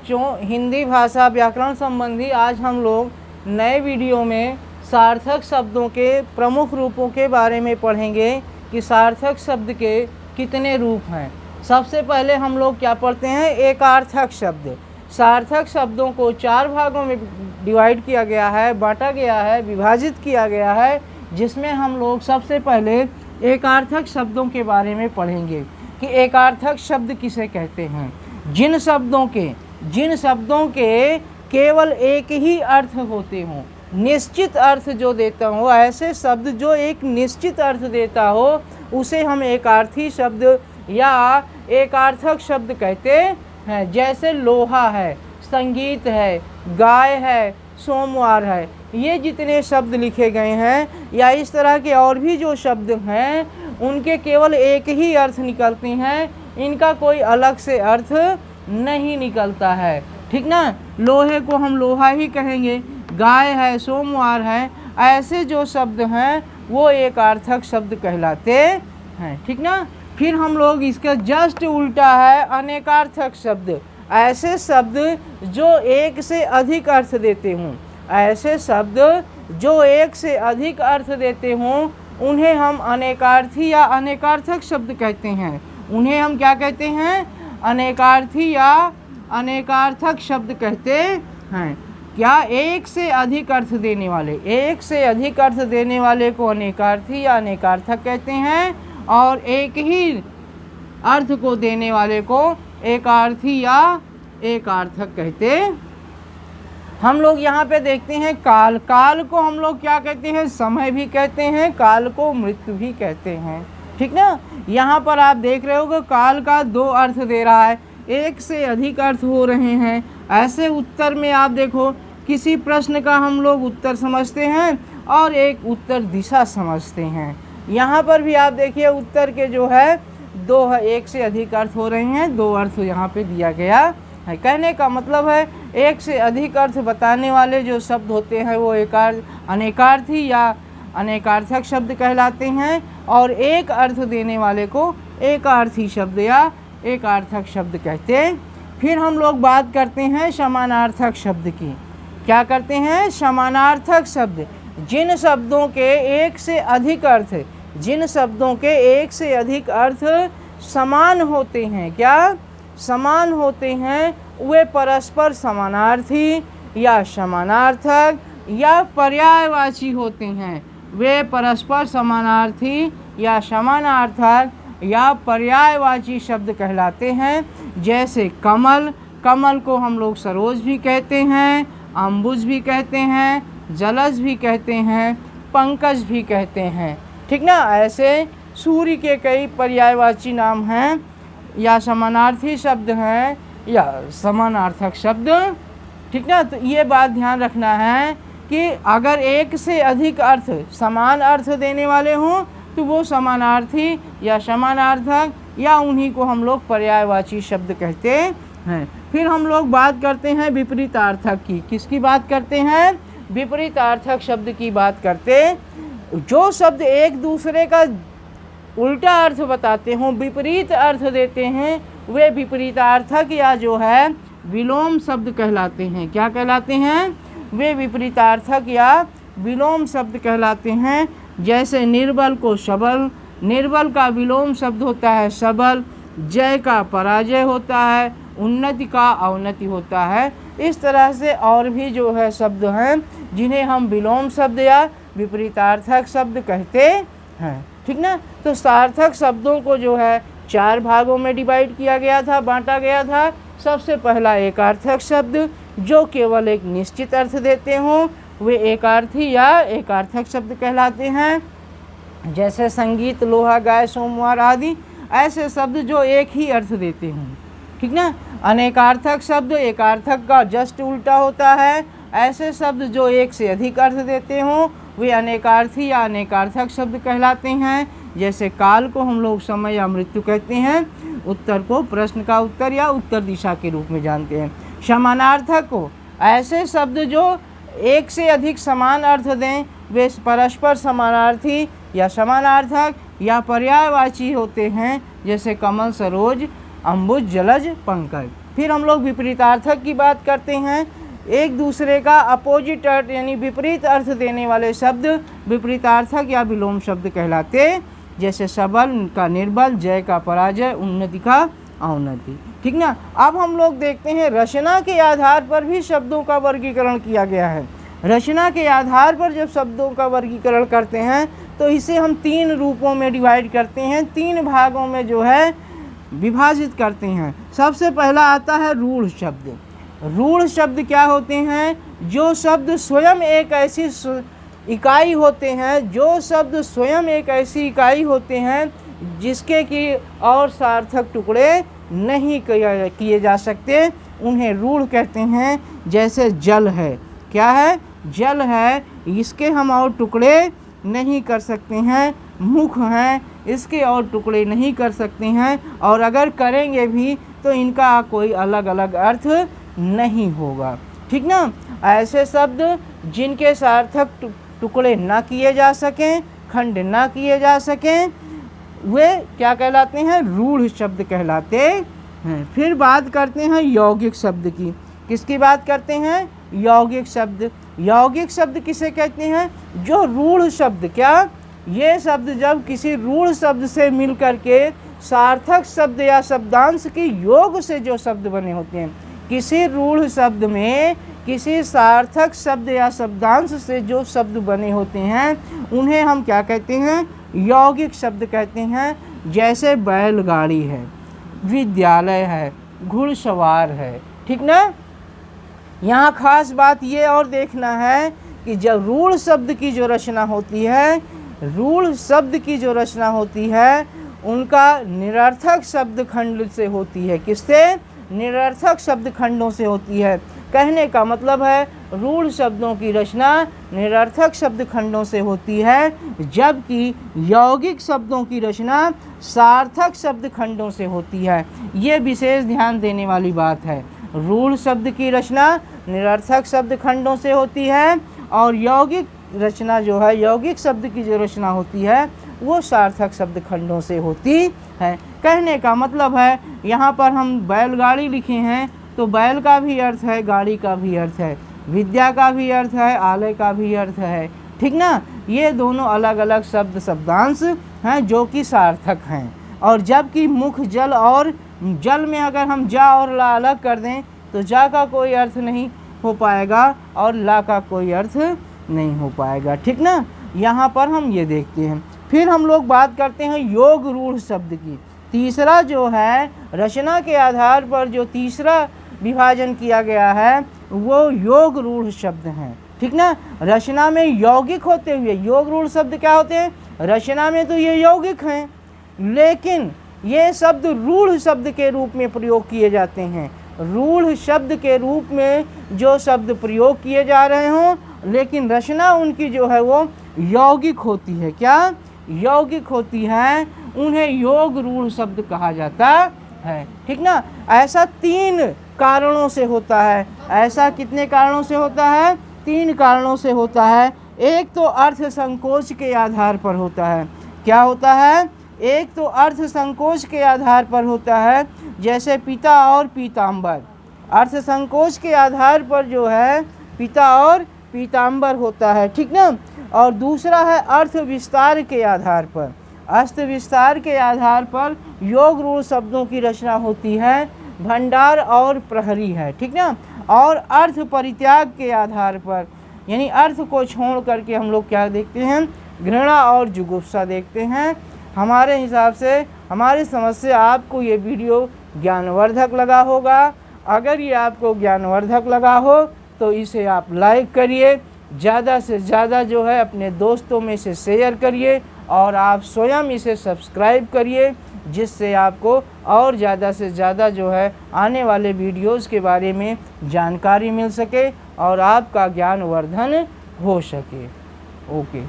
बच्चों, हिंदी भाषा व्याकरण संबंधी आज हम लोग नए वीडियो में सार्थक शब्दों के प्रमुख रूपों के बारे में पढ़ेंगे कि सार्थक शब्द के कितने रूप हैं। सबसे पहले हम लोग क्या पढ़ते हैं, एकार्थक शब्द। सार्थक शब्दों को 4 भागों में डिवाइड किया गया है, बांटा गया है, विभाजित किया गया है, जिसमें हम लोग सबसे पहले एकार्थक शब्दों के बारे में पढ़ेंगे कि एकार्थक शब्द किसे कहते हैं। जिन शब्दों के केवल एक ही अर्थ होते हों, निश्चित अर्थ जो देता हो, ऐसे शब्द जो एक निश्चित अर्थ देता हो उसे हम एकार्थी शब्द या एकार्थक शब्द कहते हैं। जैसे लोहा है, संगीत है, गाय है, सोमवार है, ये जितने शब्द लिखे गए हैं या इस तरह के और भी जो शब्द हैं उनके केवल एक ही अर्थ निकलते हैं, इनका कोई अलग से अर्थ नहीं निकलता है। ठीक ना, लोहे को हम लोहा ही कहेंगे, गाय है, सोमवार है, ऐसे जो शब्द हैं वो एकार्थक शब्द कहलाते हैं। ठीक ना, फिर हम लोग इसका जस्ट उल्टा है अनेकार्थक शब्द। ऐसे शब्द जो एक से अधिक अर्थ देते हों, ऐसे शब्द जो एक से अधिक अर्थ देते हों उन्हें हम अनेकार्थी या अनेकार्थक शब्द कहते हैं। उन्हें हम क्या कहते हैं, अनेकार्थी या अनेकार्थक शब्द कहते हैं। क्या एक से अधिक अर्थ देने वाले, एक से अधिक अर्थ देने वाले को अनेकार्थी या अनेकार्थक कहते हैं और एक ही अर्थ को देने वाले को एकार्थी या एकार्थक कहते। हम लोग यहाँ पे देखते हैं काल। काल को हम लोग क्या कहते हैं, समय भी कहते हैं, काल को मृत्यु भी कहते हैं। ठीक ना, यहाँ पर आप देख रहे हो कि काल का 2 अर्थ दे रहा है, एक से अधिक अर्थ हो रहे हैं। ऐसे उत्तर में आप देखो, किसी प्रश्न का हम लोग उत्तर समझते हैं और एक उत्तर दिशा समझते हैं। यहाँ पर भी आप देखिए उत्तर के जो है 2 है, एक से अधिक अर्थ हो रहे हैं, 2 अर्थ यहाँ पे दिया गया है। कहने का मतलब है एक से अधिक अर्थ बताने वाले जो शब्द होते हैं वो अनेकार्थी या अनेकार्थक शब्द कहलाते हैं और एक अर्थ देने वाले को एकार्थी शब्द या एकार्थक शब्द कहते हैं। फिर हम लोग बात करते हैं समानार्थक शब्द की। क्या करते हैं, समानार्थक शब्द। जिन शब्दों के एक से अधिक अर्थ, जिन शब्दों के एक से अधिक अर्थ समान होते हैं, क्या समान होते हैं, वे परस्पर समानार्थी या समानार्थक या पर्यायवाची होते हैं। वे परस्पर समानार्थी या समानार्थक या पर्यायवाची शब्द कहलाते हैं। जैसे कमल, कमल को हम लोग सरोज भी कहते हैं, अम्बुज भी कहते हैं, जलज भी कहते हैं, पंकज भी कहते हैं। ठीक ना, ऐसे सूर्य के कई पर्यायवाची नाम हैं या समानार्थी शब्द हैं या समानार्थक शब्द। ठीक ना, तो ये बात ध्यान रखना है कि अगर एक से अधिक अर्थ समान अर्थ देने वाले हों तो वो समानार्थी या समानार्थक या उन्हीं को हम लोग पर्यायवाची शब्द कहते हैं। फिर हम लोग बात करते हैं विपरीतार्थक की। किसकी बात करते हैं, विपरीतार्थक शब्द की बात करते। जो शब्द एक दूसरे का उल्टा अर्थ बताते हों, विपरीत अर्थ देते हैं, वे विपरीतार्थक या जो है विलोम शब्द कहलाते हैं। क्या कहलाते हैं, वे विपरीतार्थक या विलोम शब्द कहलाते हैं। जैसे निर्बल को सबल, निर्बल का विलोम शब्द होता है सबल, जय का पराजय होता है, उन्नति का अवनति होता है। इस तरह से और भी जो है शब्द हैं जिन्हें हम विलोम शब्द या विपरीतार्थक शब्द कहते हैं। ठीक ना, तो सार्थक शब्दों को जो है 4 भागों में डिवाइड किया गया था, बांटा गया था। सबसे पहला एकार्थक शब्द जो केवल एक निश्चित अर्थ देते हों, वे एकार्थी या एकार्थक शब्द कहलाते हैं। जैसे संगीत, लोहा, गाय, सोमवार आदि ऐसे शब्द जो एक ही अर्थ देते हों। ठीक ना, अनेकार्थक शब्द एकार्थक का जस्ट उल्टा होता है। ऐसे शब्द जो एक से अधिक अर्थ देते हों वे अनेकार्थी या अनेकार्थक शब्द कहलाते हैं। जैसे काल को हम लोग समय या मृत्यु कहते हैं, उत्तर को प्रश्न का उत्तर या उत्तर दिशा के रूप में जानते हैं। समानार्थक को ऐसे शब्द जो एक से अधिक समान अर्थ दें, वे परस्पर समानार्थी या समानार्थक या पर्यायवाची होते हैं। जैसे कमल, सरोज, अम्बुज, जलज, पंकज। फिर हम लोग विपरीतार्थक की बात करते हैं। एक दूसरे का अपोजिट अर्थ यानी विपरीत अर्थ देने वाले शब्द विपरीतार्थक या विलोम शब्द कहलाते। जैसे सबल का निर्बल, जय का पराजय, उन्नति का अवनति। ठीक ना। अब हम लोग देखते हैं रचना के आधार पर भी शब्दों का वर्गीकरण किया गया है। रचना के आधार पर जब शब्दों का वर्गीकरण करते हैं तो इसे हम 3 रूपों में डिवाइड करते हैं, 3 भागों में जो है विभाजित करते हैं। सबसे पहला आता है रूढ़ शब्द। रूढ़ शब्द क्या होते हैं? जो शब्द स्वयं एक ऐसी इकाई होते हैं, जो शब्द स्वयं एक ऐसी इकाई होते हैं जिसके कि और सार्थक टुकड़े नहीं किए जा सकते, उन्हें रूढ़ कहते हैं। जैसे जल है, क्या है? जल है, इसके हम और टुकड़े नहीं कर सकते हैं। मुख हैं, इसके और टुकड़े नहीं कर सकते हैं, और अगर करेंगे भी तो इनका कोई अलग अलग अर्थ नहीं होगा। ठीक ना। ऐसे शब्द जिनके सार्थक टुकड़े ना किए जा सकें, खंड ना किए जा सकें, वे क्या कहलाते हैं? रूढ़ शब्द कहलाते हैं। फिर बात करते हैं यौगिक शब्द की। किसकी बात करते हैं? यौगिक शब्द। यौगिक शब्द किसे कहते हैं? जो रूढ़ शब्द, क्या ये शब्द जब किसी रूढ़ शब्द से मिल करके सार्थक शब्द या शब्दांश के योग से जो शब्द बने होते हैं, किसी रूढ़ शब्द में किसी सार्थक शब्द या शब्दांश से जो शब्द बने होते हैं उन्हें हम क्या कहते हैं? यौगिक शब्द कहते हैं। जैसे बैलगाड़ी है, विद्यालय है, घुड़सवार है। ठीक ना। यहाँ खास बात ये और देखना है कि जब रूढ़ शब्द की जो रचना होती है, रूढ़ शब्द की जो रचना होती है उनका निरर्थक शब्द खंड से होती है। किससे? निरर्थक शब्द खंडों से होती है। कहने का मतलब है रूढ़ शब्दों की रचना निरर्थक शब्द खंडों से होती है, जबकि यौगिक शब्दों की रचना सार्थक शब्द खंडों से होती है। ये विशेष ध्यान देने वाली बात है। रूढ़ शब्द की रचना निरर्थक शब्द खंडों से होती है, और यौगिक रचना जो है, यौगिक शब्द की जो रचना होती है वो सार्थक शब्द खंडों से होती है। कहने का मतलब है यहाँ पर हम बैलगाड़ी लिखे हैं तो बैल का भी अर्थ है, गाड़ी का भी अर्थ है, विद्या का भी अर्थ है, आलय का भी अर्थ है। ठीक ना। ये दोनों अलग अलग शब्द शब्दांश हैं जो कि सार्थक हैं। और जबकि मुख जल, और जल में अगर हम जा और ला अलग कर दें तो जा का कोई अर्थ नहीं हो पाएगा और ला का कोई अर्थ नहीं हो पाएगा। ठीक ना। यहाँ पर हम ये देखते हैं। फिर हम लोग बात करते हैं योग रूढ़ शब्द की। तीसरा जो है रचना के आधार पर जो तीसरा विभाजन किया गया है वो योग रूढ़ शब्द हैं। ठीक ना। रचना में यौगिक होते हुए, योग रूढ़ शब्द क्या होते हैं? रचना में तो ये यौगिक हैं, लेकिन ये शब्द रूढ़ शब्द के रूप में प्रयोग किए जाते हैं। रूढ़ शब्द के रूप में जो शब्द प्रयोग किए जा रहे हों, लेकिन रचना उनकी जो है वो यौगिक होती है। क्या? यौगिक होती है, उन्हें योग रूढ़ शब्द कहा जाता है। ठीक ना। ऐसा 3 कारणों से होता है। ऐसा कितने कारणों से होता है? 3 कारणों से होता है। एक तो अर्थ संकोच के आधार पर होता है। क्या होता है? एक तो अर्थ संकोच के आधार पर होता है, जैसे पिता और पीताम्बर। अर्थ संकोच के आधार पर जो है पिता और पीताम्बर होता है। ठीक ना। और दूसरा है अर्थ विस्तार के आधार पर। अर्थ विस्तार के आधार पर योग रूढ़ शब्दों की रचना होती है। भंडार और प्रहरी है। ठीक ना। और अर्थ परित्याग के आधार पर, यानी अर्थ को छोड़ करके हम लोग क्या देखते हैं? घृणा और जुगुप्सा देखते हैं। हमारे हिसाब से, हमारी समझ से आपको ये वीडियो ज्ञानवर्धक लगा होगा। अगर ये आपको ज्ञानवर्धक लगा हो तो इसे आप लाइक करिए, ज़्यादा से ज़्यादा जो है अपने दोस्तों में से शेयर करिए, और आप स्वयं इसे सब्सक्राइब करिए, जिससे आपको और ज़्यादा से ज़्यादा जो है आने वाले वीडियोज़ के बारे में जानकारी मिल सके और आपका ज्ञानवर्धन हो सके। ओके।